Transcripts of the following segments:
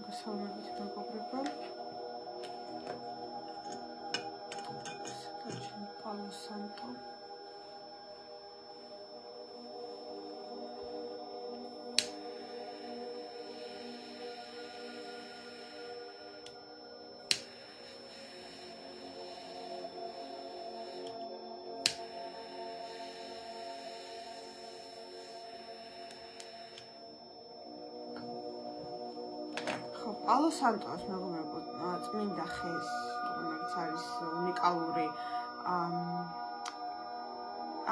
მოგესალმებით მეგობრებო. სადაც პალო სანტო. პალო სანტოს მეგობრებო, წმინდა ხეს, რომელიც არის უნიკალური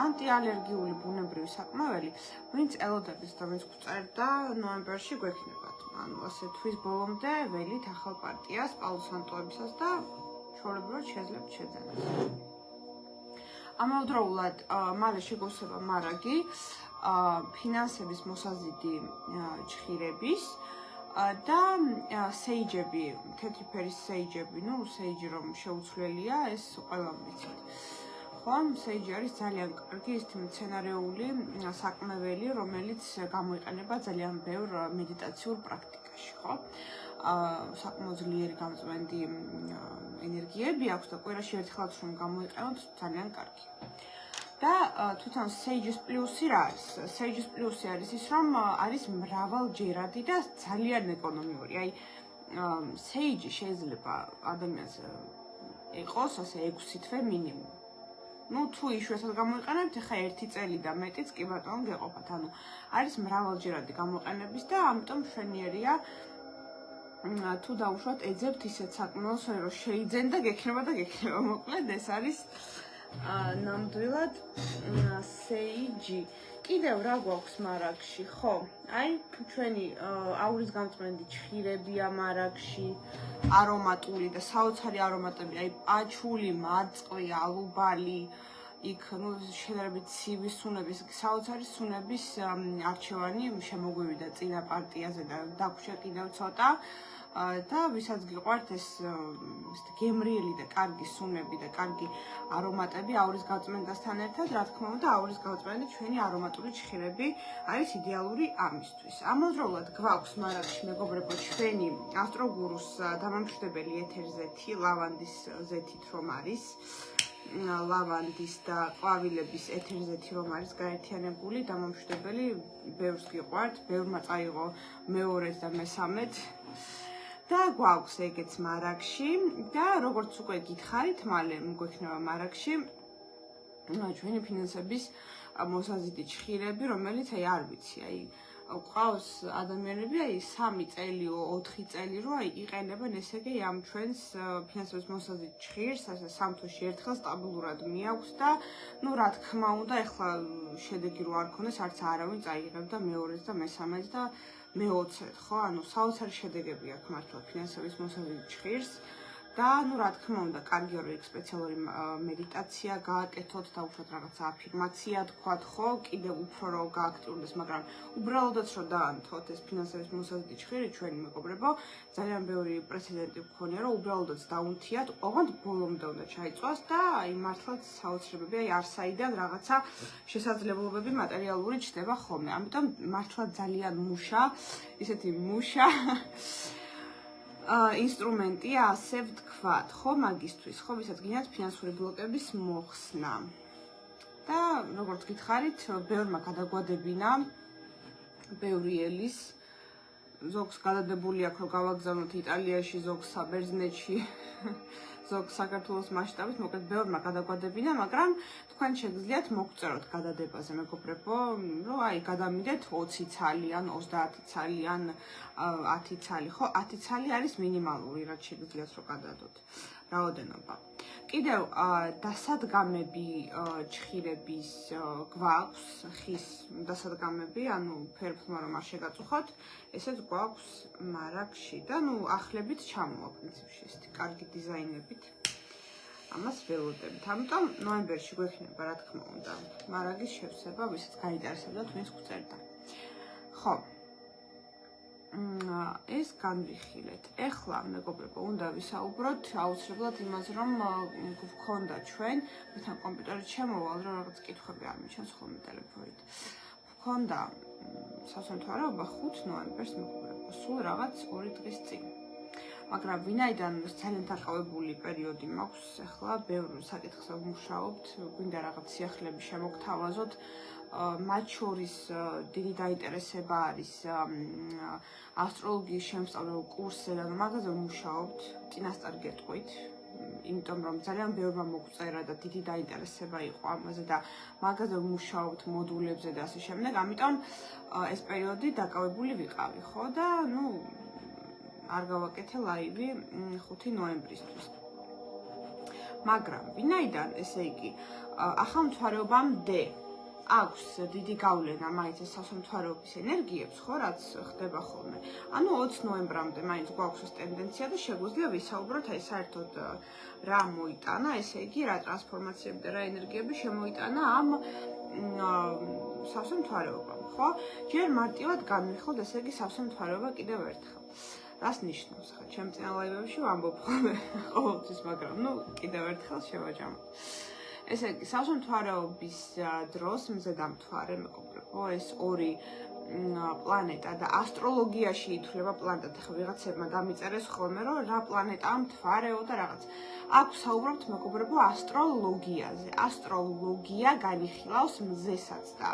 ანტიალერგიული ბუნებრივი საკმაველი, ვინც ელოდებით და ვინც გვწერდა ნოემბერში გვექნებათ. ანუ ასე თვის ბოლომდე ველით ახალ პარტიას პალო სანტოებისას და ჩვეულებრივად შეძლებთ შეძენას. ამავდროულად მალე შეგვეცება მარაგი ფინანსების მოსაზიდი ჩხირების და სეიჯები, თეთრი ფერის სეიჯები, სეიჯი რომ შეუცვლელია, ეს ყველამ ვიცით. ხო, სეიჯი არის ძალიან კარგი მცენარეული საკმეველი, რომელიც გამოიყენება ძალიან ბევრ მედიტაციურ პრაქტიკაში, ხო? საკმაოდ ძლიერი გამწვენდი ენერგიები აქვს და კვირაში ერთხელაც რომ გამოიყენოთ, ძალიან კარგი. და თვითონ სეიჯის პლუსი რა არის? სეიჯის პლუსი არის ის, რომ არის მრავალჯერადი და ძალიან ეკონომიური. აი, სეიჯი შეიძლება ადამიანს იყოს ასე 6 თვე მინიმუმ. თუ იშვიათად გამოიყენებთ, ახლა 1 წელი და მეტიც კი ბატონო გეყოფათ. ანუ არის მრავალჯერადი გამოყენების და ამიტომ მშვენიერია თუ დაუშვათ ეძებთ ისეთ საკმაოს, რომ შეიძენ და გექნება და გექნება. მოკლედ ეს არის ნამდვილად სეიჯი. კიდევ რა გვაქვს მარაგში, ხო? აი, ჩვენი აურის გამწვენდი ჩხირებია მარაგში, არომატული და საოცარი არომატები, აი პაჩული, მარწყვი, ალუბალი, იქ შედარებით ცივი სუნების, საოცარი სუნების არჩევანი შემოგვივიდა წინა პარტიაზე და დაგვრჩა კიდევ ცოტა. და ვისაც გიყვართ ეს გემრიელი და კარგი სუნები და კარგი არომატები აურის გამწვენდასთან ერთად, რა თქმა უნდა, აურის გამწვენდი ჩვენი არომატული ჩხირები არის იდეალური ამისთვის. ამავდროულად გვაქვს მარაგში მეგობრებო ჩვენი ასტროგურუს დამამშვიდებელი ეთერზეთი, ლავანდის ზეთით რომ არის. ლავანდის და ყვავილების ეთერზეთი რომ არის გაერთიანებული, დამამშვიდებელი, ბევრს გიყვართ, ბევრმა წაიღო მეორედ და მესამედ. და გვაქვს ეგეც მარაგში და როგორც უკვე გითხარით, მალე გვექნება მარაგში ჩვენი ფინანსების მოსაზიდი ჩხირები, რომელიც აი არ ვიცი, აი ყავს ადამიანები, აი 3 წელი, 4 წელი რო აი იყენებენ ესე იგი ამ ჩვენს ფინანსების მოსაზიდ ჩხირს, ასე 3 თვეში ერთხელ სტაბილურად მიაქვს და რა თქმა უნდა, ეხლა შედეგი რო არ ქონდეს, არც არავინ წაიღებდა მეორეს და მესამედს და მე-20-ად, ხო? ანუ საოცარი შედეგები აქვს მართლა ფინანსების მოსაზიდ ჩხირს. და რა თქმა უნდა, კარგია რომ სპეციალური მედიტაცია გააკეთოთ და უშუალოდ რაღაცა აფირმაცია თქვათ, ხო? კიდევ უფრო რომ გააქტიურდეს, მაგრამ უბრალოდაც რომ დაანთოთ ეს ფინანსების მოსაზიდი ჩხირი ჩვენი მეგობრებო, ძალიან ბევრი პრეცედენტი გქონია, რომ უბრალოდაც დაუნთიათ, ოღონდ ბოლომდე უნდა ჩაიწვას და აი მართლაც საოცრებები, აი არსაიდან რაღაცა შესაძლებლობები მატერიალური ჩნდება ხოლმე. ამიტომ მართლა ძალიან მუშა, ისეთი მუშა ინსტრუმენტია, ასე ვთქვათ, ხო, მაგისთვის, ხო, ვისაც გინდათ ფინანსური ბლოკების მოხსნა. და როგორც გითხარით, ბევრმა გადაგვადებინა, ბევრი ელის, ზოგს გადადებული აქვს, რომ გავაგზავნოთ იტალიაში, ზოგს საბერძნეთში, ზოგს საქართველოს მასშტაბით, მოკლედ ბევრმა გადაგვადებინა, მაგრამ თქვენ შეგიძლიათ მოგწეროთ გადადებაზე, მეგობრებო, რომ აი გადამიდეთ 20 ცალი, ან 30 ცალი, ან 10 ცალი, ხო, 10 ცალი არის მინიმალური, რაც შეგიძლიათ რომ გადადოთ. რაოდენობა. კიდევ დასადგამები ჩხირების გვაქვს, ხის დასადგამები, ანუ ფერფლმა რომ არ შეგაწუხოთ, ესეც გვაქვს მარაგში და ახლებით ჩამოვა პრინციპში ესეთი კარგი დიზაინებით. ამას ველოდებით. ამიტომ ნოემბერში გვექნება, რა თქმა უნდა, მარაგის შევსება, ვისაც გაინტერესებდა ვინც გვწერდა. ხო. ეს განვიხილეთ. ეხლა მეგობრებო, უნდა ვისაუბროთ აუცილებლად იმაზე, რომ გვქონდა ჩვენ, მეთან კომპიუტერით შემოვალ, რომ რაღაც კითხვები არ მიჩნევს ხოლმე ტელეფონით. ჰქონდა სასამთვარეობა 5 ნოემბერს მეგობრებო, სულ რაღაც 2 დღის წინ. მაგრამ ვინაიდან ძალიან დაკავებული პერიოდი მაქვს, ახლა ბევრ საკითხზე ვმუშაობთ, გვინდა რაღაც სიახლეები შემოგთავაზოთ. მათ შორის დიდი დაინტერესება არის ასტროლოგიის შემსწავლელ კურსზე, და მაგაზე ვმუშაობთ, წინასწარ გეტყვით. იმიტომ რომ ძალიან ბევრმა მოგწერა და დიდი დაინტერესება იყო ამაზე და მაგაზე ვმუშაობთ მოდულებზე და ასე შემდეგ. ამიტომ ეს პერიოდი დაკავებული ვიყავი, ხო და არ გავაკეთე ლაივი 5 ნოემბრისთვის. მაგრამ ვინაიდან, ესე იგი, ახალმთვარეობამდე აქვს დიდი გავლენა მაინც ეს სასამთვარეობის ენერგიებს, ხო, რაც ხდება ხოლმე. ანუ 20 ნოემბრამდე მაინც გვაქვს ეს ტენდენცია და შეგვიძლია ვისაუბროთ აი საერთოდ რა მოიტანა, ესე იგი, რა ტრანსფორმაციები და რა ენერგიები შემოიტანა ამ სასამთვარეობამ, ხო? ჯერ მარტივად განვიხილოთ, ესე იგი, სასამთვარეობა კიდევ ერთხელ. რას ნიშნავს ხა? ჩემ წინა ლაივებში ვამბობ ხოლმე ყოველთვის, მაგრამ კიდევ ერთხელ შევაჯამოთ. ესე იგი, სასამთვარეობის დროს მზედამთვარე, მეგობრებო, ეს ორი პლანეტა და ასტროლოგიაში ითვლება პლანეტად. ახლა ვიღაცებმა დამიწერეს ხოლმე, რომ რა პლანეტაა მთვარეო და რაღაც. აქ ვსაუბრობთ, მეგობრებო, ასტროლოგიაზე. ასტროლოგია განიხილავს მზესაც და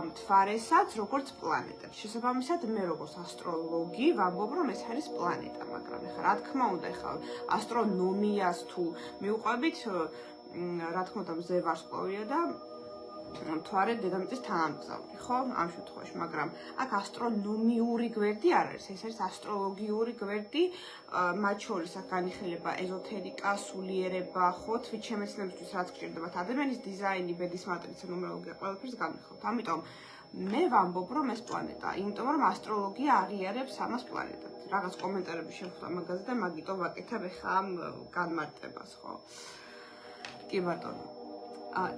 მთვარესაც როგორც პლანეტებს. შესაბამისად, მე როგორც ასტროლოგი ვამბობ, რომ ეს არის პლანეტა, მაგრამ ახლა რა თქმა უნდა, ახლა ასტრონომიას თუ მივყვებით, რა თქმა უნდა, მზე ვარსკვლავია და მთვარე დედამიწის თანამგზავრი, ხო? ამ შემთხვევაში, მაგრამ აქ ასტრონომიური გვერდი არ არის, ეს არის ასტროლოგიური გვერდი, მათ შორის აქ განიხილება ეზოთერიკა, სულიერება, ხო, თვით შემეცნებისთვის რაც გჭირდებათ, ადამიანის დიზაინი, ბედის მატრიცა, ნუმეროლოგია, ყველაფერს განვიხილოთ. ამიტომ მე ვამბობ, რომ ეს პლანეტაა, იმიტომ რომ ასტროლოგია აღიარებს ამას პლანეტად. რაღაც კომენტარები შევხვდა მაგაზე და მაგიტომ ვაკეთებ ახლა ამ განმარტებას, ხო? კი ბატონო.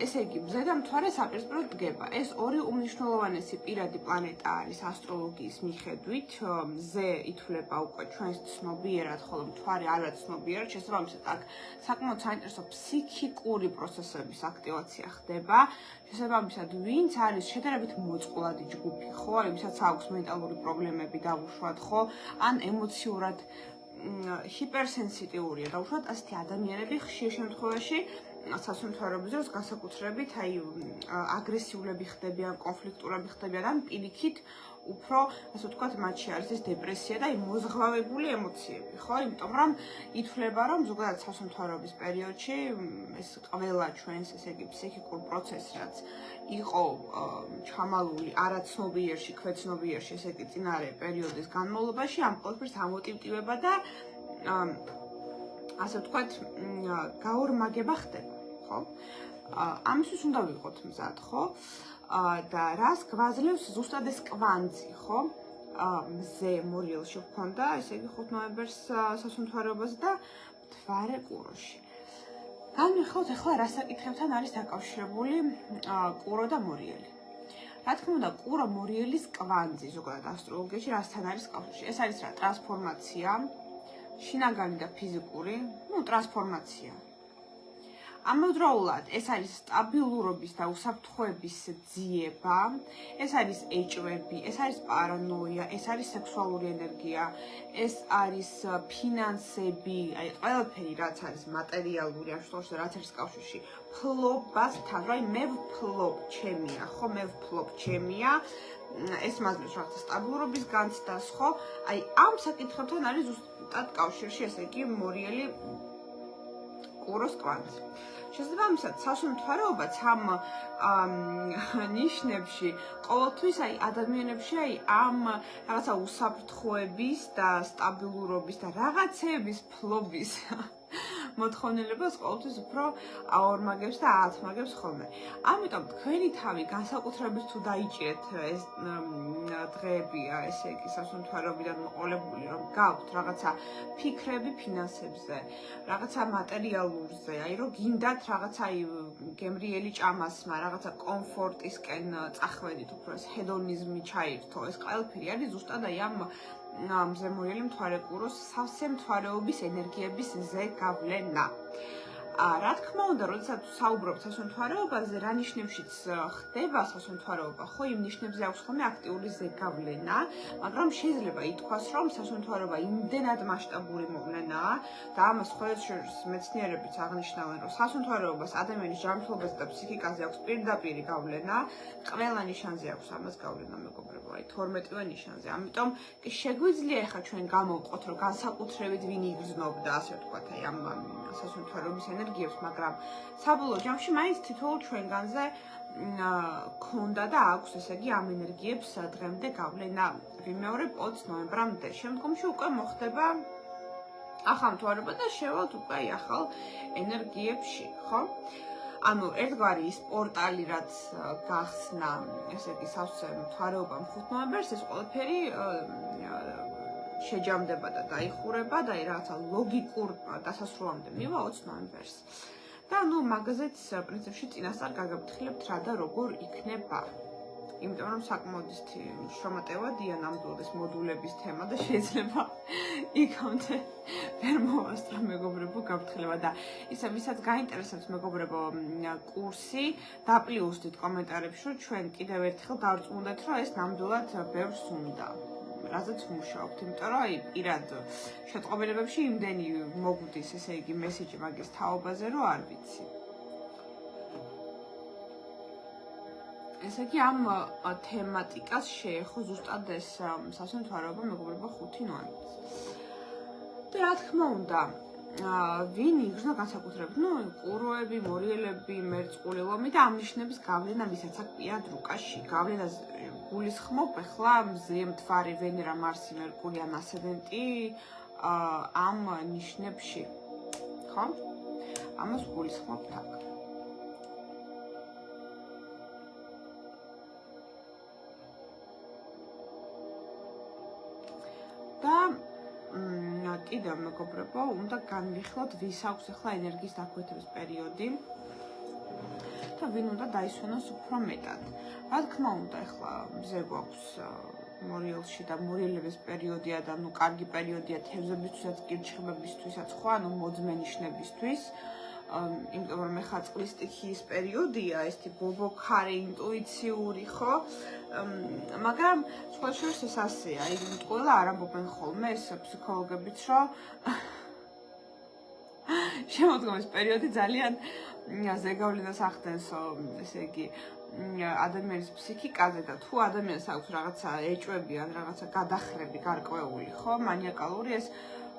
ესე იგი, მზედამთვარე საპირისპიროდ დგება. ეს ორი უმნიშვნელოვანესი პირადი პლანეტა არის ასტროლოგიის მიხედვით. მზე ითვლება უკვე ჩვენს ცნობიერად, ხოლო მთვარე არაც ცნობიერად. შესაბამისად, აქ საკმაოდ საინტერესო ფსიქიკური პროცესების აქტივაცია ხდება. შესაბამისად, ვინც არის შედარებით მოწყვლადი ჯგუფი, ხო, აი, ვისაც აქვს მენტალური პრობლემები დაუშვათ, ხო, ან ემოციურად ჰიპერსენსიტიურია დაუშვათ, ასეთი ადამიანები ხშირ შემთხვევაში სასამთვარეობის დროს განსაკუთრებით აი აგრესიულები ხდებიან, კონფლიქტურები ხდებიან, ან პირიქით უფრო, ასე ვთქვათ, მათში არის ეს დეპრესია და მოზღვავებული ემოციები, ხო? იმიტომ რომ ითვლება, რომ ზოგადად სასამთვარეობის პერიოდში ეს ყველა ჩვენს, ესე იგი, ფსიქიკურ პროცესს, რაც იყო ჩამალული არაცნობიერში, ქვეცნობიერში, ესე იგი, წინარე პერიოდის განმავლობაში, ამ ყველაფერს ამოტივტივება და ასე ვთქვათ, გაორმაგება ხდება, ხო? ამისთვის უნდა ვიყოთ მზად, ხო? და რას გვაძლევს ზუსტად ეს კვანძი, ხო? მზე მორიელში ვქონდა, ესე იგი 5 ნოემბერს სასამთვარეობაზე და მთვარე კუროში. განვიხილოთ ახლა რა საკითხებთან არის დაკავშირებული კურო და მორიელი. რა თქმა უნდა, კურო მორიელის კვანძი ზოგადად ასტროლოგიაში რასთან არის კავშირში? ეს არის რა? ტრანსფორმაცია, შინაგანი და ფიზიკური, ტრანსფორმაცია. ამავდროულად ეს არის სტაბილურობის და უსაფრთხოების ძიება, ეს არის ეჭვები, ეს არის პარანოია, ეს არის სექსუალური ენერგია, ეს არის ფინანსები, აი ყველაფერი რაც არის მატერიალური, ამ შემთხვევაში რაც არის კავშირში ფლობასთან, რომ მე ვფლობ ჩემია, ხო, მე ვფლობ ჩემია, ეს მაძლევს რაღაცა სტაბილურობის განცდას, ხო? აი ამ საკითხებთან არის ზუსტად კავშირში, ესე იგი, მორიელი კუროს კვანძი. შესაბამისად, სასამთვარეობაც ამ ნიშნებში ყოველთვის აი ადამიანებში აი ამ რაღაცა უსაფრთხოების და სტაბილურობის და რაღაცების ფლობის მოთხოვნილებას ყოველთვის უფრო აორმაგებს და აათმაგებს ხოლმე. ამიტომ თქვენი თავი განსაკუთრებით თუ დაიჭირეთ ეს დღეები, ესე იგი, სასამთვარეობიდან მოყოლებული, რომ გაქვთ რაღაცა ფიქრები ფინანსებზე, რაღაცა მატერიალურზე, აი რომ გინდათ რაღაცა გემრიელი ჭამასმა, რაღაცა კომფორტისკენ წახვედით, უფრო ეს ჰედონიზმი ჩაირთო, ეს ყველაფერი არის ზუსტად აი ამ მზე მორიელი მთვარე კუროს სავსე მთვარეობის ენერგიების ზე გავლენა. რა თქმა უნდა, როდესაც საუბრობთ სასუნთქარეობაზე, რა ნიშნებშიც ხდება სასუნთქარეობა, ხო, იმ ნიშნებზე აქვს ხოლმე აქტიური ზეგავლენა, მაგრამ შეიძლება ითქვას, რომ სასუნთქარეობა იმდენად მასშტაბური მოვლენაა და ამას ხოერშის მეცნიერებიც აღნიშნავენ, რომ სასუნთქარეობას ადამიანის ჯანმრთელობაზე და ფსიქიკაზე აქვს პირდაპირი გავლენა, ყველა ნიშანზე აქვს ამას გავლენა, მეგობრებო, აი 12-ვე ნიშანზე. ამიტომ კი შეგვიძლია ახლა ჩვენ გამოვყოთ, რომ განსაკუთრებით ვინ იგრძნობდა, ასე ვთქვათ, აი ამ სასუნთქარეობის ენერგიებს, მაგრამ საბოლოო ჯამში მაინც თითოეულ ჩვენგანზე ქონდა და აქვს, ესე იგი, ამ ენერგიებს დღემდე გავლენა. ვიმეორებ 20 ნოემბრამდე. შემდგომში უკვე მოხდება ახალმთვარეობა და შევალთ უკვე ახალ ენერგიებში, ხო? ანუ ერთგვარი ის პორტალი, რაც გახსნა, ესე იგი, სავსე მთვარეობამ 5 ნოემბერს, ეს ყველაფერი შეჯამდება და დაიხურება და რაღაცა ლოგიკურ დასასრულამდე მივა 20 ნოემბერს. და მაგაზეც პრინციპში წინასწარ გაგაფრთხილებთ რა და როგორ იქნება. იმიტომ რომ საკმაოდ შრომატევადია ნამდვილად ეს მოდულების თემა და შეიძლება იქამდე ვერ მოვასწრო მეგობრებო გაფრთხილება და ისა ვისაც გაინტერესებს მეგობრებო კურსი დაპლიუსდით კომენტარებში რომ ჩვენ კიდევ ერთხელ დავწმუნდეთ რომ ეს ნამდვილად ბევრს უნდა. რაზეც მუშაობთ, იმიტომ რომ აი პირად შეტყობინებებში იმდენი მოგვდის, ესე იგი, მესიჯი მაგის თაობაზე, რომ არ ვიცი. ესე იგი, ამ თემატიკას შეეხო ზუსტად ეს სასუნთქარეობა მეგობრებო 5 ნოემბერს. და რა თქმა უნდა, ვინ იგრძნო განსაკუთრებით, ყუროები, მორიელები, მერწყული ლომი და ამ ნიშნების გავლენა ვისაც აქვს პირად რუკაში. გავლენას გულისხმობ ახლა მზე, მთვარე, ვენერა, მარსი, მერკური ან ასცენდენტი ამ ნიშნებში. ხო? ამას გულისხმობთ აქ. და კიდევ მეგობრებო, უნდა განვიხილოთ, ვის აქვს ახლა ენერგიის დაქვეითების პერიოდი და ვინ უნდა დაისვენოს უფრო მეტად. რა თქმა უნდა, ახლა მზე გვაქვს მორიელში და მორიელების პერიოდია და კარგი პერიოდია თევზებისთვისაც, კირჩხიბებისთვისაც, ხო, მოძმე ნიშნებისთვის. იმიტომ რომ ახლა წყლის სტიქიის პერიოდია, ესეთი ბობოქარე, ინტუიციური, ხო? მაგრამ სხვა შორის ეს ასეა, ყველა არ ამბობენ ხოლმე ეს ფსიქოლოგებიც, რომ შემოდგომის პერიოდი ძალიან ზეგავლენას ახდენს, ესე იგი, ადამიანის ფსიქიკაზე და თუ ადამიანს აქვს რაღაცა ეჭვები ან რაღაცა გადახრები გარკვეული, ხო, მანიაკალური ეს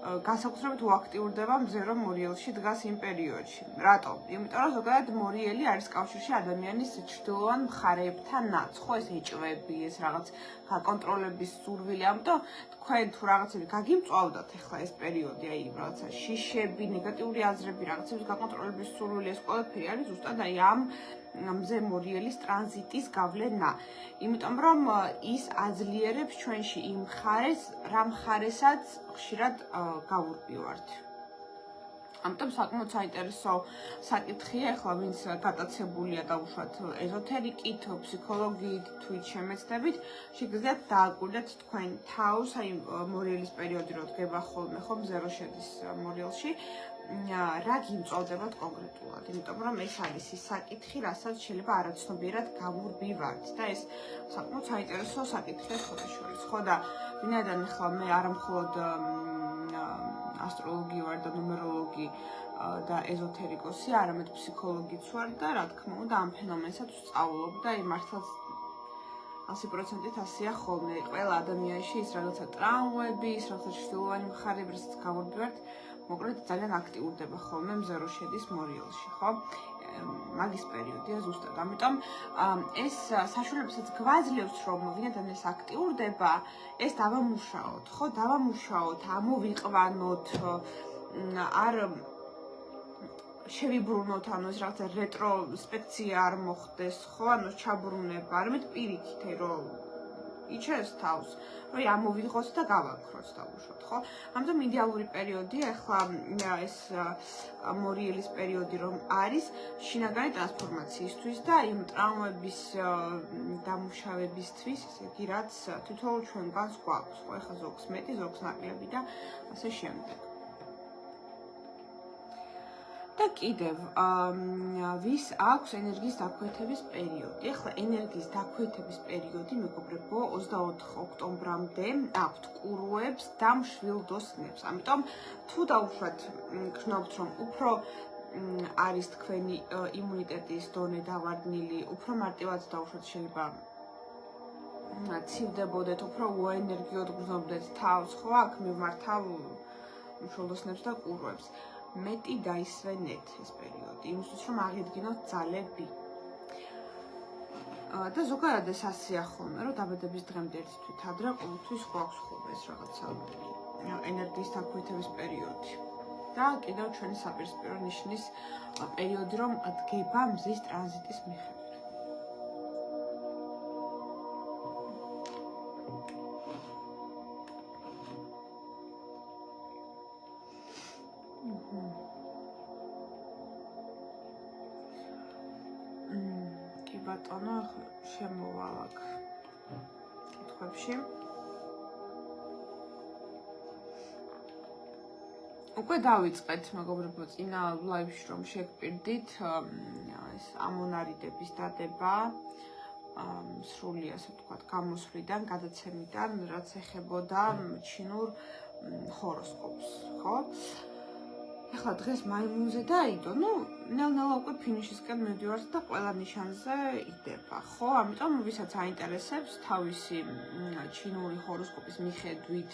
განსაკუთრებით უაქტიურდება მზე რომ მორიელში დგას იმ პერიოდში. რატომ? იმიტომ რომ ზოგადად მორიელი არის კავშირში ადამიანის ჩრდილოვან მხარეებთანაც, ხო, ეს ეჭვები, ეს რაღაც გაკონტროლების სურვილი, ამიტომ თქვენ თუ რაღაცები გაგიმწვავდათ ახლა ეს პერიოდი, აი რაღაცა შიშები, ნეგატიური აზრები, რაღაცების გაკონტროლების სურვილი, ეს ყველაფერი არის ზუსტად აი ამ მზე მორიელის ტრანზიტის გავლენა. იმიტომ რომ ის აძლიერებს ჩვენში იმ მხარეს, რა მხარესაც ხშირად გავურბივართ. ამიტომ საკმაოდ საინტერესო საკითხია, ახლა ვინც გატაცებულია დაუშვათ ეზოთერიკით, ფსიქოლოგიით, თვით შემეცდებით, შეგიძლიათ დააკვირდეთ თქვენ თავს, აი მორიელის პერიოდი რო დგება ხოლმე, ხო, მზე რო შედის მორიელში, რა გიმწვავდებათ კონკრეტულად, იმიტომ რომ ეს არის ის საკითხი, რასაც შეიძლება არაცნობიერად გავურბივართ და ეს საკმაოდ საინტერესო საკითხია შორის, ხო და ვინაიდან ახლა მე არამხოლოდ ასტროლოგი ვარ და ნუმეროლოგი და ეზოთერიკოსი, არამედ ფსიქოლოგიც ვარ და რა თქმა უნდა ამ ფენომენსაც ვსწავლობ და მართლაც 100%-ით ასეა ხოლმე. ყველა ადამიანში ის რაღაცა ტრაუმები, ის რაღაცა ჩრდილოვანი მხარეები, რასაც გავურბივართ, მოკლედ ძალიან აქტიურდება ხოლმე მზე რო შედის მორიელში, ხო? მაგის პერიოდია ზუსტად. ამიტომ ეს საშუალებასაც გვაძლევს, რომ ვინაიდან ეს აქტიურდება, ეს დავამუშაოთ, ხო, დავამუშაოთ, ამოვიყვანოთ, არ შევიბრუნოთ, ანუ ეს რაღაცა რეტროსპექცია არ მოხდეს, ხო, ანუ ჩაბრუნება, არამედ პირიქით, რომ იჩეს თავს, რომ ამოვიღოთ და გავაქროთ დავუშვათ, ხო? ამიტომ იდეალური პერიოდია ახლა ეს მორიელის პერიოდი რომ არის შინაგანი ტრანსფორმაციისთვის და იმ ტრაუმების დამუშავებისთვის, ესე იგი, რაც თითოეულ ჩვენგანს გვაქვს, ხო? ახლა ზოგს მეტი, ზოგს ნაკლები და ასე შემდეგ. და კიდევ ვის აქვს ენერგიის დაქვეითების პერიოდი? ახლა ენერგიის დაქვეითების პერიოდი, მეგობრებო, 24 ოქტომბრამდე აქვთ კურუებს და მშვილდოსნებს. ამიტომ თუ დაუშვათ გრძნობთ, რომ უფრო არის თქვენი იმუნიტეტის დონე დავარდნილი, უფრო მარტივად დაუშვათ შეიძლება ცივდებოდეთ, უფრო უენერგიოდ გრძნობდეთ თავს, ხო, აქ მიმართავ მშვილდოსნებს და კურუებს. მეტი დაისვენეთ ეს პერიოდი, იმისთვის რომ აღიდგინოთ ძალები. და ზოგადად ეს ასეა ხოლმე, რომ დაბადების დღემდე ერთი თვით ადრე ყოველთვის გვაქვს ხოლმე ეს რაღაცა ენერგიის დაქვეითების პერიოდი. და კიდევ ჩვენი საპირისპირო ნიშნის პერიოდი, რომ დგება მზის ტრანზიტის მიხედვით. ბატონო, შემოვალ აქ კითხვებში. უკვე დავიწყეთ, მეგობრებო, წინა ლაივში რომ შეგპირდით ეს ამონარიდების დადება სრული, ასე ვთქვათ, გამოსვლიდან, გადაცემიდან, რაც ეხებოდა ჩინურ ჰოროსკოპს, ხო? ახლა დღეს მაიმუნზე დაიდო, ნელ-ნელა უკვე ფინიშისკენ მივდივართ და ყველა ნიშანზე იდება, ხო? ამიტომ ვისაც აინტერესებს თავისი ჩინური ჰოროსკოპის მიხედვით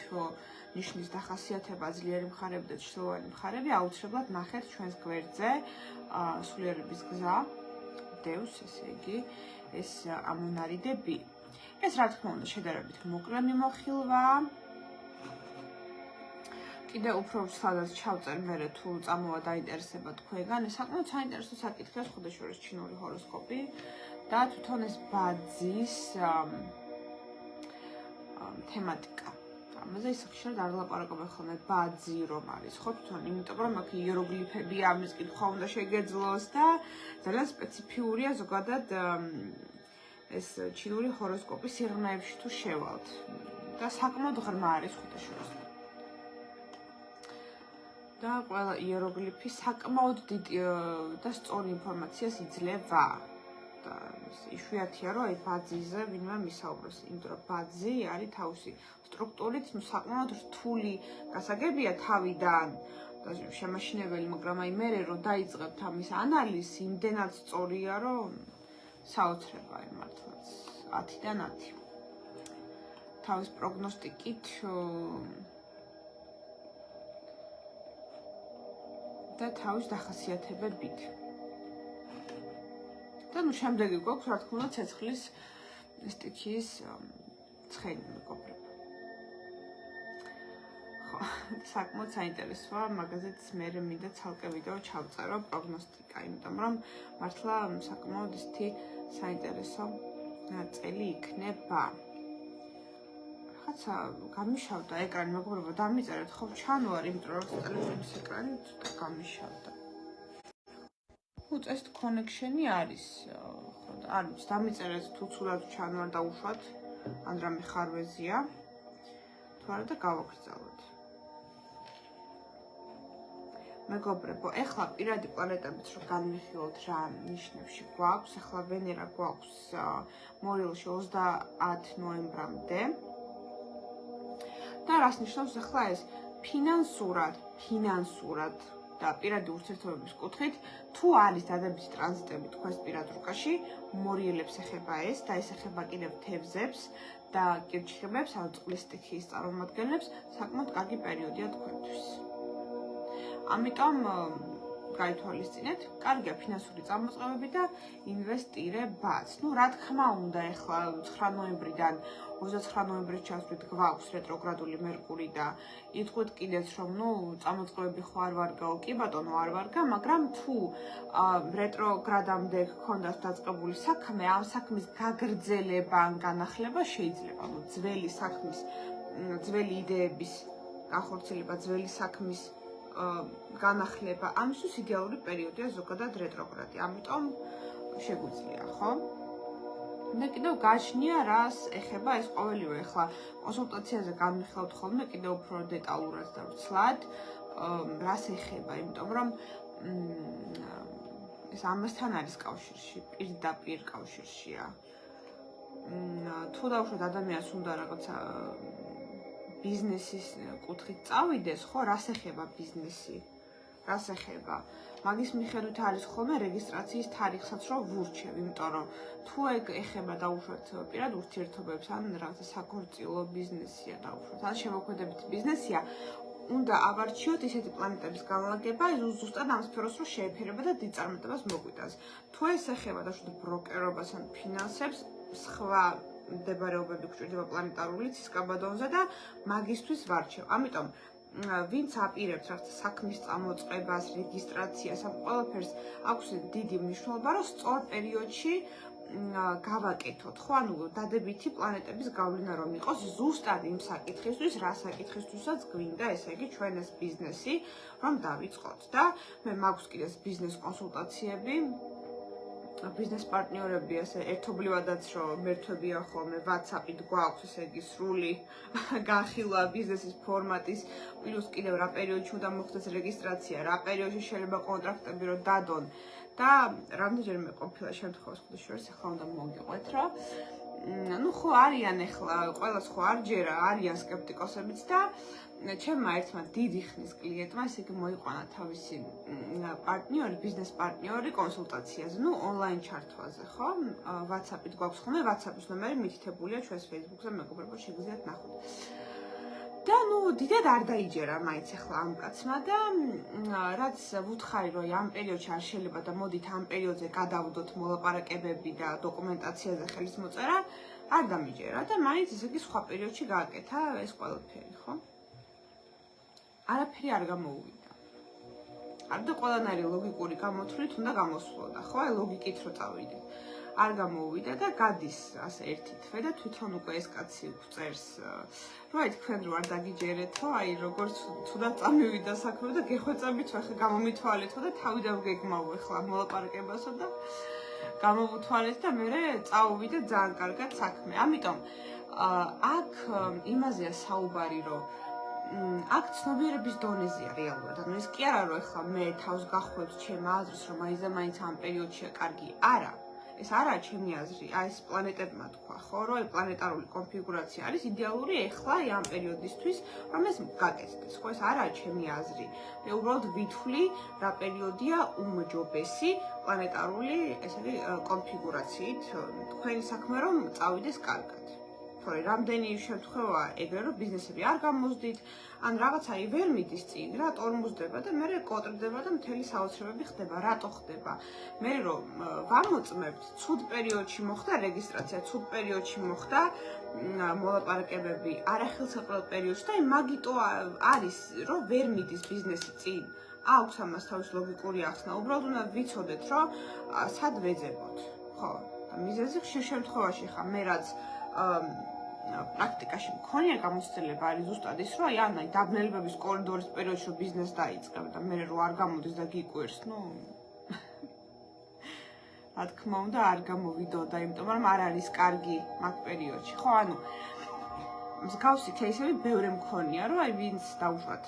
ნიშნის დახასიათება, ძლიერი მხარები და ჩრდილოვანი მხარები, აუცილებლად ნახეთ ჩვენს გვერდზე სულიერების გზა, დევს, ესე იგი, ეს ამონარიდები. ეს რა თქმა უნდა შედარებით მოკლე მიმოხილვაა. კიდე უფრო ცალად ჩავწერ მერე თუ წამოვა დაინტერესება თქვენგან, ეს საკმაოდ საინტერესო საკითხია ხოდაშორის ჩინური ჰოროსკოპი და თვითონ ეს ბაძის თემატიკა. ამაზე ის ხშირად არ ლაპარაკობენ ხოლმე ბაძი რომ არის, ხო თვითონ, იმიტომ რომ აქ იეროგლიფებია, ამის კითხვა უნდა შეგეძლოს და ძალიან სპეციფიურია ზოგადად ეს ჩინური ჰოროსკოპის სიღრმეებში თუ შევალთ და საკმაოდ ღრმა არის ხოდაშორის. და ყველა იეროგლიფი საკმაოდ დიდი და სწორი ინფორმაციას იძლევა. და იშვიათია, რომ აი ბაძიზე ვინმე მისაუბროს, იმიტომ რომ ბაძი არის თავისი სტრუქტურით საკმაოდ რთული გასაგებია თავიდან და შემაშინებელი, მაგრამ აი მერე რომ დაიწყებთ ამის ანალიზი, იმდენად სწორია, რომ საოცრებაა მართლაც 10-დან 10. თავის პროგნოსტიკით და თავის დახასიათებებით. და შემდეგი გვაქვს, რა თქმა უნდა, ცეცხლის სტიქიის ცხენი მეგობრებო. ხო, საკმაოდ საინტერესოა, მაგაზეც მე მინდა ცალკე ვიდეო ჩავწერო პროგნოსტიკა, იმიტომ რომ მართლა საკმაოდ ისეთი საინტერესო ნაწილი იქნება. რაღაცა გამიშავდა ეკრანი, მეგობრებო, დამიწერეთ, ხო, ჩანვარ, იმიტომ რომ ტელეფონის ეკრანი ცოტა გამიშავდა. უწესთ კონექშენი არის, ხო, არ ვიცი, დამიწერეთ თუ ცუდად ჩანვარ და უშვათ, ან რამე ხარვეზია, თუ არა და გავაგრძელოთ. მეგობრებო, ეხლა პირადი პლანეტებით რო განვიხილოთ რა ნიშნებში გვაქვს, ეხლა ვენერა გვაქვს მორილში 30 ნოემბრამდე. და რას ნიშნავს ახლა ეს ფინანსურად და პირადი ურთიერთობების კუთხით, თუ არის დადებითი ტრანზიტები თქვენს პირად რუკაში, მორიელებს ეხება ეს და ეს ეხება კიდევ თევზებს და კირჩხიბებს, ანუ წყლის სტიქიის წარმომადგენლებს, საკმაოდ კარგი პერიოდია თქვენთვის. ამიტომ გაითვალისწინეთ, კარგია ფინანსური წამოწყებები და ინვესტირებაც. რა თქმა უნდა, ახლა 9 ნოემბრიდან 29 ნოემბრის ჩასვლით გვაქვს რეტროგრადული მერკური და იტყვით კიდეც, რომ წამოწყებები ხო არ ვარგაო, კი ბატონო არ ვარგა, მაგრამ თუ რეტროგრადამდე გქონდათ დაწყებული საქმე, ამ საქმის გაგრძელება ან განახლება შეიძლება. ძველი საქმის, ძველი იდეების განხორციელება, ძველი საქმის განახლება, ამისთვის იდეალური პერიოდია ზოგადად რეტროგრადი. ამიტომ შეგვიძლია, ხო? მე კიდევ გაჩნია, რას ეხება ეს ყოველივე. ახლა კონსულტაციაზე განვიხილავთ ხოლმე კიდევ უფრო დეტალურად და ვრცლად, რას ეხება, იმიტომ რომ ეს ამასთან არის კავშირში, პირდაპირ კავშირშია. თუ დავუშვათ ადამიანს უნდა რაღაცა ბიზნესის კუთხით წავიდეს, ხო, რას ეხება ბიზნესი? რას ეხება? მაგის მიხედვით არის ხოლმე რეგისტრაციის თარიღსაც რომ ვურჩევ, იმიტომ რომ თუ ეხება დავუშვათ პირად ურთიერთობებს, ან რაღაცა საქორწილო ბიზნესია დავუშვათ, ან შემოქმედებითი ბიზნესია, უნდა ავარჩიოთ ისეთი პლანეტების განლაგება, ზუსტად ამ სფეროს რომ შეეფერება და დიდ წარმატებას მოგვიტანს. თუ ეს ეხება დავუშვათ ბროკერობას ან ფინანსებს, სხვა მდებარეობები გვჭირდება პლანეტარული ცისკაბადონზე და მაგისთვის ვარჩევ. ამიტომ ვინც აპირებთ რაღაცა საქმის წამოწყებას, რეგისტრაციას, ამ ყველაფერს აქვს დიდი მნიშვნელობა, რომ სწორ პერიოდში გავაკეთოთ, ხო, ანუ დადებითი პლანეტების გავლენა რომ იყოს ზუსტად იმ საკითხისთვის, რა საკითხისთვისაც გვინდა, ესე იგი ჩვენ ეს ბიზნესი რომ დავიწყოთ და მე მაქვს კიდეს ბიზნეს კონსულტაციები, ბიზნეს პარტნიორები, ასე ერთობლივადაც რომ მერთვებიან ხოლმე WhatsApp-ით გვაქვს, ესე იგი სრული განხილვა ბიზნესის ფორმატის, პლუს კიდევ რა პერიოდში უნდა მოხდეს რეგისტრაცია, რა პერიოდში შეიძლება კონტრაქტები რომ დადონ და რამდენჯერმე ყოფილა შემთხვევას ხუთშორის ახლა უნდა მოგიყვეთ რა. Ну ხო არიან ახლა ყველას ხო არ ჯერა არიან სკეპტიკოსებიც და ჩემმა ერთმა დიდი ხნის კლიენტმა ესე იგი მოიყვანა თავისი პარტნიორი, ბიზნეს პარტნიორი კონსულტაციაზე, ну ონლაინ ჩართვაზე, ხო? WhatsApp-ით გვაქვს ხოლმე, WhatsApp-ის ნომერი მითითებულია ჩვენს Facebook-ზე, მეგობრებო, შეგიძლიათ ნახოთ. და ну დიდად არ დაიჯერა მაინც ახლა ამ კაცმა და რაც ვუთხარი რომ ამ პერიოდში არ შეიძლება და მოდით ამ პერიოდზე გადავდოთ მოლაპარაკებები და დოკუმენტაციაზე ხელის მოწერა არ დამიჯერა და მაინც ესე იგი სხვა პერიოდში გააკეთა ეს ყველაფერი, ხო? არაფერი არ გამოუვიდა. არ და ყველანაირი ლოგიკური გამოთვლით უნდა გამოსვლოდა, ხო? აი ლოგიკით რო წავიდეთ. არ გამოუვიდა და გადის ასე ერთი თვე და თვითონ უკვე ეს კაცი წერს რომ აი თქვენ რო არ დაგიჯერეთო, აი როგორც თუნდაც წამივიდა საქმე და გეხვეწებით ახლა გამომითვალეთო და თავიდან გეგმავ ახლა მოლაპარაკებასო და გამოვუთვალეთ და მე წავუვიდა ძალიან კარგად საქმე. ამიტომ აქ იმაზეა საუბარი რომ აქ ცნობიერების დონეზეა რეალურად. ანუ ეს კი არა რომ ახლა მე თავს გახვევთ ჩემ აზრს რომ აი ზა მაინც ამ პერიოდშია კარგი. არა. ეს არაა ჩემი აზრი, აი ეს პლანეტებმა თქვა, ხო, რომ აი პლანეტარული კონფიგურაცია არის იდეალური ეხლა ამ პერიოდისთვის, რომ ეს გაკეთდეს, ხო, ეს არაა ჩემი აზრი. მე უბრალოდ ვითვლი, რა პერიოდია უმჯობესი პლანეტარული, ესე იგი, კონფიგურაციით თქვენი საქმე რომ წავიდეს კარგად. თორე რამდენი შემთხვევაა ეგრე რომ ბიზნესები არ გამოსდით, ან რაღაცა ვერ მიდის წინ, რა ტორმუზდება და მე კოტრდება და მთელი საოცრებები ხდება, რატო ხდება? მე რომ ვამოწმებთ, ცუდ პერიოდში მოხდა რეგისტრაცია, ცუდ პერიოდში მოხდა მოლაპარაკებები, არახელსაყრელ პერიოდში და მაგიტო არის რომ ვერ მიდის ბიზნესი წინ. აქვს ამას თავის ლოგიკური ახსნა, უბრალოდ უნდა ვიცოდეთ, რომ სად ვეძებოთ, ხო? მიზეზი ხშირ შემთხვევაში ხა მე რაც პრაქტიკაში მქონია გამოცდილება არის ზუსტად ის, რომ აი ან დაბნელებების კორიდორის პერიოდში რომ ბიზნეს დაიწყებ და მე რო არ გამოდის და გიკვირს, ну რა თქმა უნდა არ გამოვიდოდა, იმიტომ რომ არ არის კარგი მაგ პერიოდში, ხო? ანუ მსგავსი кейსები ბევრი მქონია, რომ აი ვინც დაუშვათ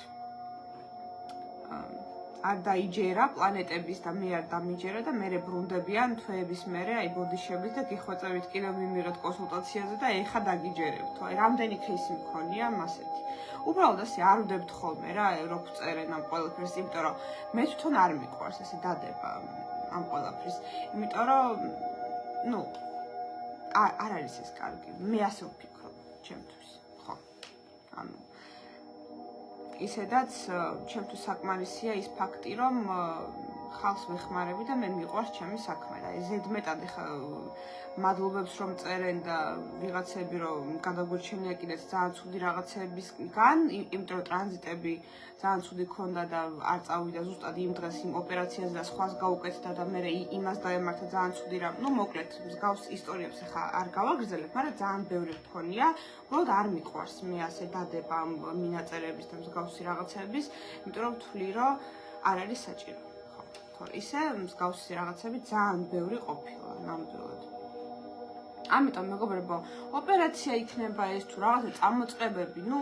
არ დაიჯერა პლანეტების და მე არ დამიჯერა და მე ბრუნდებიან თვეების მერე აი ბოდიშებით და გიხვეწებით კიდევ მიმიღეთ კონსულტაციაზე და ეხა დაგიჯერებთ. აი რამდენი кейსი მქონია მასეთი. უბრალოდ ასე არ ვდებთ ხოლმე რა რო წერენ ამ ყველაფერს, იმიტომ რომ მე თვითონ არ მიყვარს ესე დადება ამ ყველაფრის. იმიტომ რომ ну არ არის ეს კარგი. მე ასე ვფიქრობ ჩემთვის, ხო? ანუ ისედაც ჩემთვის საკმარისია ის ფაქტი, რომ ხალხს ვეხმარები და მე მიყვარს ჩემი საქმე და ზედმეტად ხა მადლობებს რომ წერენ და ვიღაცები რომ გადაგვირჩენია კიდეც ძალიან ცუდი რაღაცებისგან, იმიტომ რომ ტრანზიტები ძალიან ცუდი ქონდა და არ წავიდა ზუსტად იმ დღეს იმ ოპერაციაზე და სხვას გაუკეთდა და მე იმას დაემართა ძალიან ცუდი რამ. ну მოკლედ მსგავს ისტორიებს ხა არ გავაგრძელებ, მაგრამ ძალიან ბევრი მქონია, უბრალოდ არ მიყვარს მე ასე დადება მინაწერების და მსგავსი რაღაცების, იმიტომ რომ ვთვლი რომ არ არის საჭირო. ისე მსგავსი რაღაცები ძალიან ბევრი ყოფილა ნამდვილად. ამიტომ მეგობრებო, ოპერაცია იქნება ეს თუ რაღაცა წამოწყებები, ну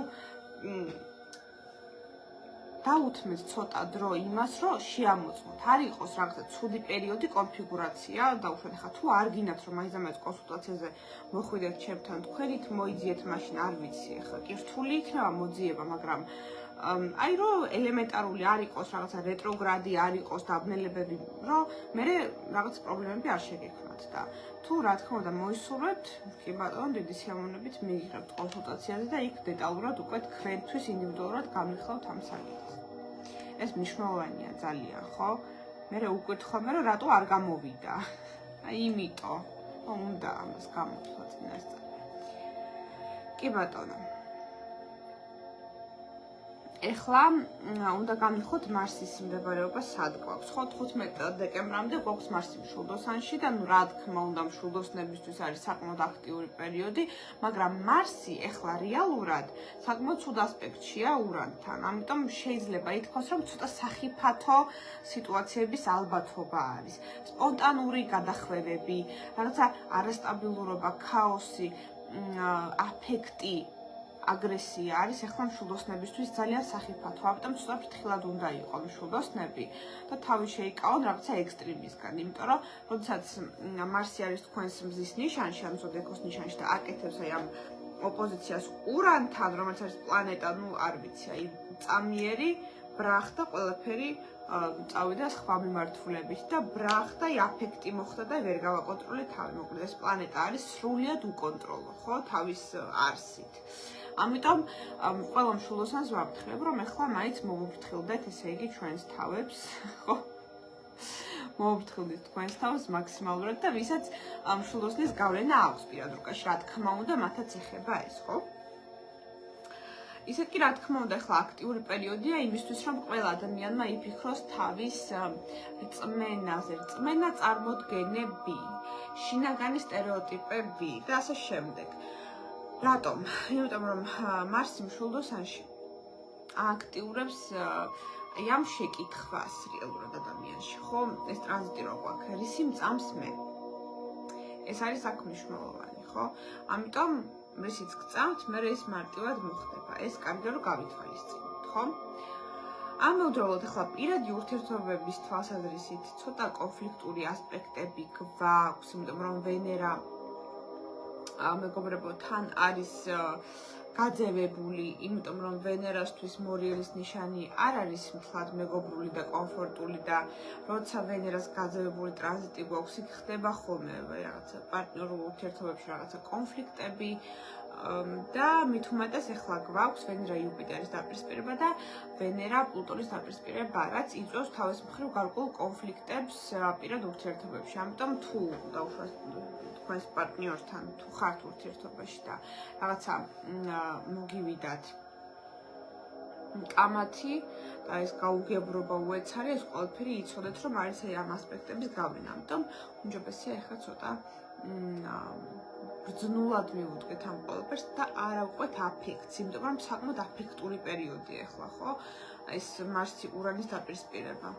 დაუთმეთ ცოტა დრო იმას, რომ შეამოწმოთ. არ იყოს რაღაცა ცუდი პერიოდი კონფიგურაცია, დაუშვათ ხა თუ არ გინდათ რომ მაინც კონსულტაციაზე მოხვიდეთ ჩემთან, თქვენით მოიძიეთ, მაშინ არ ვიცი, ხა კი რთული იქნება მოძიება, მაგრამ აი რომ ელემენტარული არ იყოს რაღაცა რეტროგრადი, არ იყოს დაბნელებები, რომ მე რაღაც პრობლემები არ შეგექმნათ და თუ რა თქმა უნდა მოისურვებთ, კი ბატონო, დიდი სიამოვნებით მიიღებთ კონსულტაციაზე და იქ დეტალურად უკვე თქვენთვის ინდივიდუალურად გამიხსოვთ ამ საკითხს. ეს მნიშვნელოვანია ძალიან, ხო? მე უკვე თქვამე რომ რატო არ გამოვიდა. აი იმიტომ, უნდა ამას გამოთვლა წინასწარ. კი ბატონო. ეხლა უნდა გამიხოთ მარსის მდებარეობა სად გვაქვს, ხო? 15 დეკემბრამდე გვაქვს მარსი მშვილდოსანში და რა თქმა უნდა მშვილდოსნებისთვის არის საკმაოდ აქტიური პერიოდი, მაგრამ მარსი ეხლა რეალურად საკმაოდ ცუდ ასპექტშია ურანთან. ამიტომ შეიძლება ითქვას, რომ ცოტა სახიფათო სიტუაციების ალბათობა არის. სპონტანური გადახვევები, რაღაცა არასტაბილურობა, ქაოსი, აფექტი აგრესია არის ეხლა მშვილდოსნებისთვის ძალიან სახიფათო, ამიტომ ცოტა ფრთხილად უნდა იყოს მშვილდოსნები და თავი შეიკავონ რაღაცა ექსტრემისგან, იმიტომ რომ როდესაც მარსი არის თქვენს მზის ნიშანში, ამ ზოდიაქოს ნიშანში და აკეთებს აი ამ ოპოზიციას ურანთან, რომელიც არის პლანეტა, ну არ ვიცი, აი წამიერი, ბრახტა, ყველაფერი წავიდა სხვა მიმართულებით და ბრახტა აფექტი მოხდა და ვერ გავაკონტროლე თავი. მოკლედ ეს პლანეტა არის სრულიად უკონტროლო, ხო, თავის არსით. ამიტომ ყველა მშვილდოსანს ვაფრთხილებ, რომ ეხლა მაინც მოვუფრთხილდეთ, ესე იგი ჩვენს თავებს, ხო? მოვუფრთხილდით თქვენს თავს მაქსიმალურად და ვისაც მშვილდოსნის გავლენა აქვს პირად რუკაში, რა თქმა უნდა, მათაც ეხება ეს, ხო? ისე კი რა თქმა უნდა, ეხლა აქტიური პერიოდია იმისთვის, რომ ყველა ადამიანმა იფიქროს თავის რწმენაზე, რწმენა წარმოდგენები, შინაგანი სტერეოტიპები და ასე შემდეგ. რატომ? იმიტომ რომ მარსი მშვილდოსანში აქტიურებს ამ შეკითხვას რეალურად ადამიანში, ხო? ეს ტრანზიტი რო გვაქვს, რისი მწამს მე? ეს არის აქ მნიშვნელოვანი, ხო? ამიტომ რისიც გწამთ, მე ეს მარტივად მოხდება. ეს კარგია რომ გავითვალისწინოთ, ხო? ამავდროულად ახლა პირადი ურთიერთობების თვალსაზრისით ცოტა კონფლიქტური ასპექტები გვაქვს, იმიტომ რომ ვენერა მეგობრებო თან არის გაძევებული, იმიტომ რომ ვენერასთვის მორიელის ნიშანი არ არის მთლად მეგობრული და კომფორტული და როცა ვენერას გაძევებული ტრანზიტი გვაქვს, იქ ხდება ხოლმე რაღაცა პარტნიორულ ურთიერთობებში რაღაცა კონფლიქტები და მით უმეტეს ეხლა გვაქვს ვენერა იუპიტერის დაპირისპირება და ვენერა პლუტონის დაპირისპირება, რაც იწვევს თავის მხრივ გარკვეულ კონფლიქტებს პირად ურთიერთობებში. ამიტომ თუ დაუშვათ თქვენს პარტნიორთან თუ ხართ ურთიერთობაში და რაღაცა მოგივიდათ კამათი და ეს გაუგებრობა უეცარი, ეს ყველაფერი იცოდეთ, რომ არის აი ამ ასპექტების გავლენა. ამიტომ უმჯობესია ეხლა ცოტა ბრძნულად მივუდგეთ ამ ყველაფერს და არ ავყვეთ აფექტს, იმიტომ რომ საკმაოდ აფექტური პერიოდია ეხლა, ხო? ეს მარსი ურანის დაპირისპირება.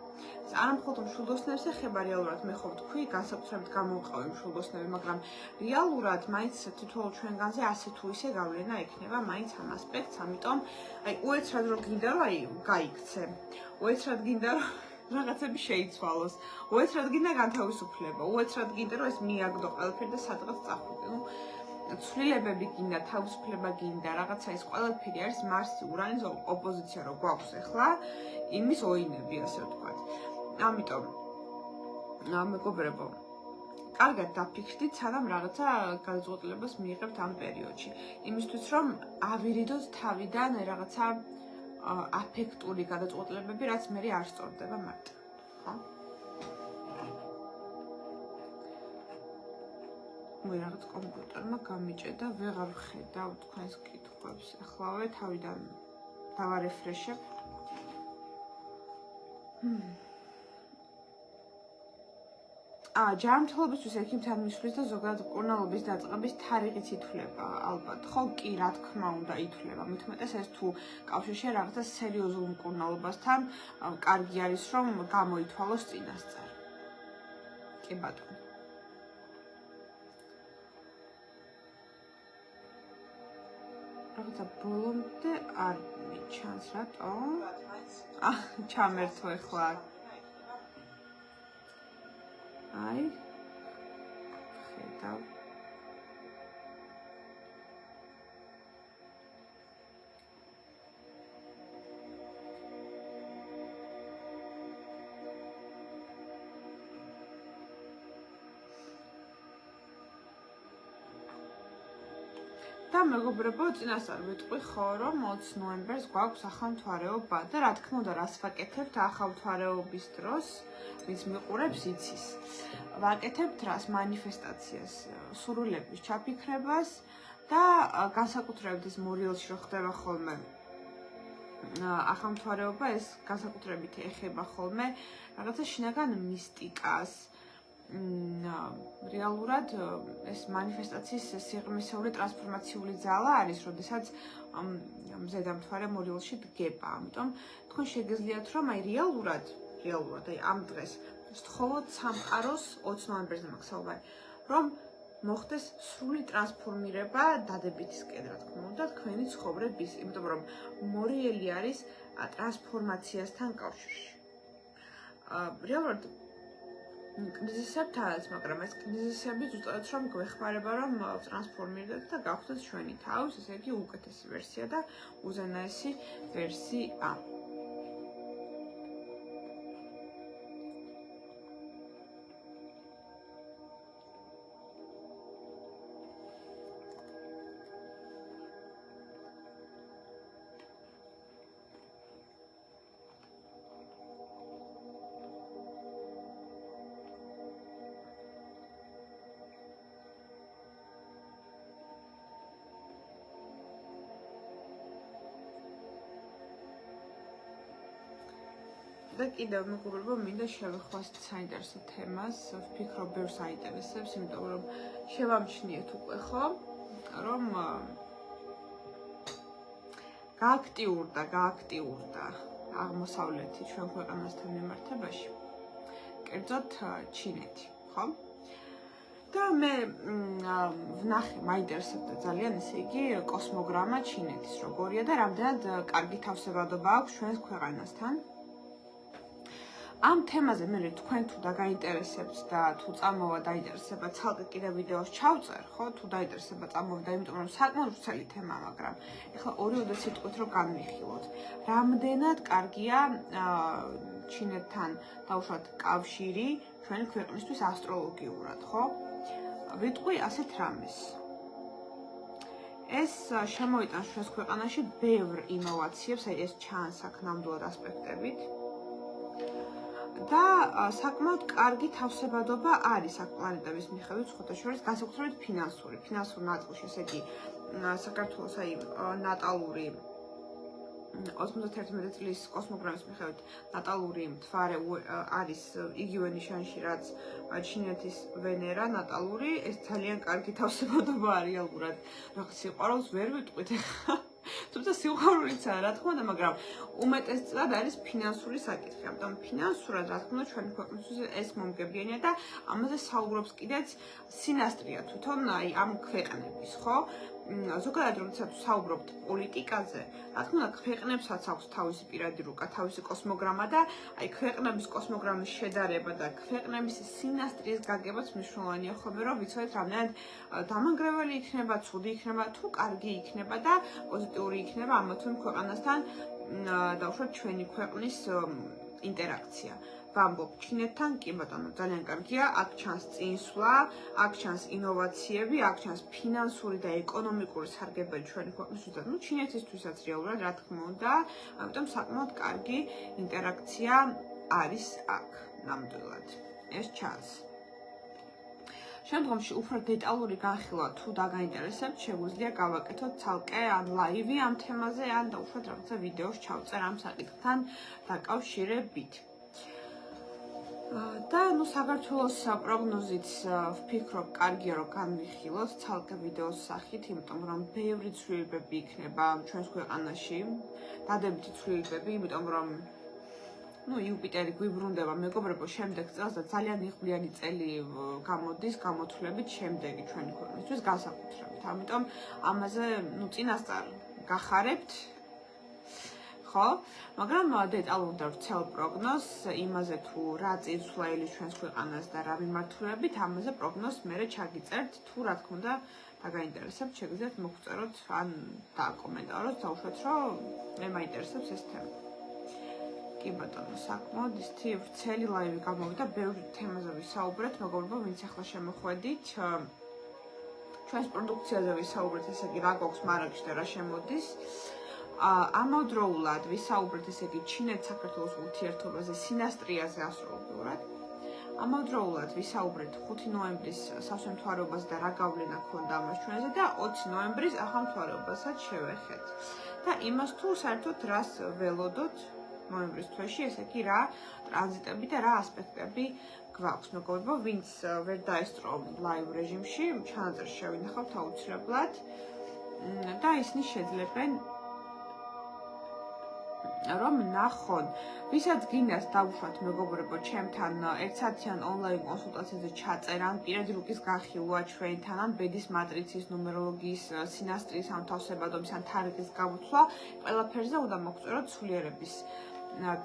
ეს არა მხოლოდ მშვილდოსნებს ეხება რეალურად, მე ხო ვთქვი, განსაკუთრებით გამოვყავი მშვილდოსნები, მაგრამ რეალურად მაინც თითოეულ ჩვენგანზე ასე თუ ისე გავლენა ექნება მაინც ამ ასპექტს, ამიტომ აი უეცრად რო გინდა რომ აი გაიქცე, უეცრად გინდა რომ რაღაცები შეიცვალოს, უეცრად გინდა განთავისუფლება, უეცრად გინდა რომ ეს მიაგდო ყველაფერი და სადღაც წახვიდე. ნუ ცვლილებები გინდა, თავისუფლება გინდა, რაღაცა ეს ყველაფერი არის მარსი ურანის ოპოზიცია რო გვაქვს ახლა, იმის ოინები, ასე ვთქვათ. ამიტომ მეგობრებო, კარგად დაფიქრდით, სანამ რაღაცა გადაწყვეტილებას მიიღებთ ამ პერიოდში. იმისთვის რომ ავირიდოთ თავიდან რაღაცა აფექტური გადაწყვეტილებები, რაც მე არ სწორდება მარტო, ხო? მე რაღაც კომპიუტერმა გამიჭედა, ვეღარ ვხედავ თქვენს კითხვებს. ახლავე თავიდან დავარეფრეშებ. ჯანმრთელობისთვის ექიმთან მისვლის და ზოგადად მკურნალობის დაწყების თარიღიც ითვლება, ალბათ, ხო, კი, რა თქმა უნდა, ითვლება. მით უმეტეს ეს თუ კავშირშია რაღაცა სერიოზულ მკურნალობასთან, კარგი არის რომ გამოითვალოს წინასწარ. კი ბატონო. რაღაცა ბოლომდე არ მიჩანს რატო? ჩამერთო ახლა. აი. ხედავ. და მეგობრებო, წინასწარ ვიტყვი ხო, რომ 20 ნოემბერს გვაქვს ახალმთვარეობა და რა თქმა უნდა, რას ვაკეთებთ ახალმთვარეობის დროს, ვინც მიყურებს იცის. ვაკეთებთ რას მანიფესტაციას, სურვილების ჩაფიქრებას და განსაკუთრებით ეს მორიელში რო ხდება ხოლმე ახალმთვარეობა, ეს განსაკუთრებით ეხება ხოლმე რაღაცა შინაგან მისტიკას. რეალურად ეს მანიფესტაციის სიღრმისეული ტრანსფორმაციული ძალა არის, როდესაც მზედამთვარე მორიელში დგება. ამიტომ თქვენ შეგიძლიათ რომ აი რეალურად აი ამ დღეს სთხოვოთ სამყაროს 20 ნოემბერზე მაქსაუბარი, რომ მოხდეს სრული ტრანსფორმირება დადებითისკენ, რა თქმა უნდა, თქვენი ცხოვრების, იმიტომ რომ მორიელი არის ტრანსფორმაციასთან კავშირში. რეალურად კრიზისებთანაც, მაგრამ ეს კრიზისები ზუსტად რომ გვეხმარება რომ ტრანსფორმირდეთ და გავხდეთ ჩვენი თავის, ესე იგი უკეთესი ვერსია და უზენაესი ვერსია. და კიდევ მეგობრებო, მინდა შევხვდეთ საინტერესო თემას, ვფიქრობ ბევრს აინტერესებს, იმიტომ რომ შევამჩნიეთ უკვე ხო, რომ გააქტიურდა აღმოსავლეთი ჩვენ ქვეყანასთან მიმართებაში, კერძოდ ჩინეთი, ხო? და მე ვნახე, მაინტერესებდა ძალიან, ესე იგი, კოსმოგრამა ჩინეთის როგორია და რამდენად კარგი თავსებადობა აქვს ჩვენს ქვეყანასთან. ამ თემაზე მე თქვენ თუ დაგაინტერესებთ და თუ წამოვა დაინტერესება, ცალკე კიდე ვიდეოს ჩავწერ, ხო? თუ დაინტერესება წამოვიდა, იმიტომ რომ საკმაოდ ვრცელი თემა, მაგრამ ეხლა ორივე სიტყვით რომ განვიხილოთ. რამდენად კარგია ჩინეთთან დაუშვათ კავშირი ჩვენი ქვეყნისთვის ასტროლოგიურად, ხო? ვიტყვი ასეთ რამეს. ეს შემოიტანს ჩვენს ქვეყანაში ბევრ ინოვაციებს, აი ეს ჩანს აქ ნამდვილად ასპექტებით. და საკმაოდ კარგი თავსებადობა არის აქ პლანეტების მიხედვით, სხვათა შორის განსაკუთრებით ფინანსურ ნაწილში, ესე იგი საქართველოს აი ნატალური 91 წლის კოსმოგრამის მიხედვით ნატალური მთვარე არის იგივე ნიშანში, რაც ჩინეთის ვენერა ნატალური, ეს ძალიან კარგი თავსებადობა არის რეალურად. რაღაც სიყვარულს ვერ ვიტყვით ახლა. თუმცა სიყვარულიცაა, რა თქმა უნდა, მაგრამ უმეტესწილად არის ფინანსური საკითხი. ამიტომ ფინანსურად, რა თქმა უნდა, ჩვენი ქვეყნისთვის ეს მომგებიანია და ამაზე საუბრობს კიდეც სინასტრია თვითონ აი ამ ქვეყნების, ხო? ზოგადად როდესაც საუბრობთ პოლიტიკაზე, რა თქმა უნდა, ქვეყნებსაც აქვს თავისი პირადი რუკა, თავისი კოსმოგრამა და აი ქვეყნების კოსმოგრამის შედარება და ქვეყნების სინასტრიის გაგებაც მნიშვნელოვანია ხოლმე, რომ ვიცოდეთ რამდენად დამანგრეველი იქნება, ცუდი იქნება, თუ კარგი იქნება და პოზიტიური იქნება ამ თუ იმ ქვეყანასთან დაუშვათ ჩვენი ქვეყნის ინტერაქცია. ვამბობ, ჩინეთთან კი ბატონო, ძალიან კარგია, აქ ჩანს წინსვლა, აქ ჩანს ინოვაციები, აქ ჩანს ფინანსური და ეკონომიკური სარგებელი ჩვენი ქვეყნისთვის და ჩინეთისთვისაც რეალურად, რა თქმა უნდა, ამიტომ საკმაოდ კარგი ინტერაქცია არის აქ ნამდვილად. ეს ჩანს. შემდგომში უფრო დეტალური განხილვა თუ დაგაინტერესებთ, შეგვიძლია გავაკეთოთ ცალკე ან ლაივი ამ თემაზე, ან დაუშვათ რაღაცა ვიდეოს ჩავწერ ამ საკითხთან დაკავშირებით. და საქართველოს პროგნოზით ვფიქრობ, კარგია რომ განვიხილოთ ცალკე ვიდეოს სახით, იმიტომ რომ ბევრი ცვლილებები იქნება ჩვენს ქვეყანაში, დადებითი ცვლილებები, იმიტომ რომ იუპიტერი გვიბრუნდება მეგობრებო შემდეგ წელს და ძალიან იღბლიანი წელი გამოდის გამოთვლებით შემდეგი ჩვენი ქვეყნისთვის განსაკუთრებით. ამიტომ ამაზე წინასწარ გახარებთ. ხო, მაგრამ დეტალურად და ვრცელ პროგნოზს იმაზე თუ რა წინსვლა ელის ჩვენს ქვეყანას და რა მიმართულებით, ამაზე პროგნოზს მე ჩაგიწერთ, თუ რა თქმა უნდა დაგაინტერესებთ, შეგიძლიათ მოგწეროთ ან დაკომენტაროთ, დაუშვათ, რომ მე მაინტერესებს ეს თემა. კი ბატონო, საკმაოდ ისეთი ვრცელი ლაივი გამოვიდა, ბევრი თემაზე ვისაუბრეთ, მეგობრებო, ვინც ახლა შემოხვედით, ჩვენს პროდუქციაზე ვისაუბრეთ, ესე იგი, რა გვაქვს მარაგში და რა შემოდის. ამავდროულად ვისაუბრეთ, ესე იგი, ჩინეთ-საქართველოს ურთიერთობაზე, სინასტრიაზე ასრულებულად. ამავდროულად ვისაუბრეთ 5 ნოემბრის სასვენთვარეობაზე და რა გავლენა ქონდა ამას ჩვენზე და 20 ნოემბრის ახალმთვარეობასაც შევეხეთ. და იმას თუ საერთოდ რას ველოდოთ ნოემბრის თვეში, ესე იგი, რა ტრანზიტები და რა ასპექტები გვაქვს. მეგობრებო, ვინც ვერ დაესწრო ლაივ რეჟიმში, ჩანაწერს შევინახავთ აუცილებლად და ისინი შეძლებენ რომ ნახონ, ვისაც გინდათ დავუშვათ მეგობრებო, ჩემთან 1 საათიან ონლაინ კონსულტაციაზე ჩაწერან, პირადი რუკის გახილვა ჩვენთან, ან ბედის მატრიცის, ნუმეროლოგიის, სინასტრის ამთავსებადობის ან თარიღის გამოთვლა, ყველაფერზე უნდა მოგწეროთ სულიერების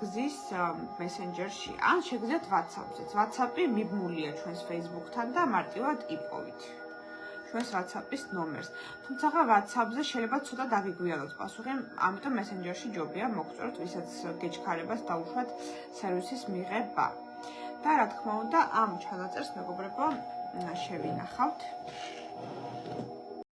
გზის მესენჯერში, ან შეგიძლიათ WhatsApp-ზეც. WhatsApp-ი მიბმულია ჩვენს Facebook-თან და მარტივად იპოვით ჩვენს WhatsApp-ის ნომერს. თუმცა WhatsApp-ზე შეიძლება ცოტა დაგიგვიანოთ პასუხი, ამიტომ მესენჯერში ჯობია მოგწეროთ, ვისაც გეჩქარებას დაუშვათ სერვისის მიღება. და რა თქმა უნდა, ამ ჩანაწერს მეგობრებო შევინახავთ.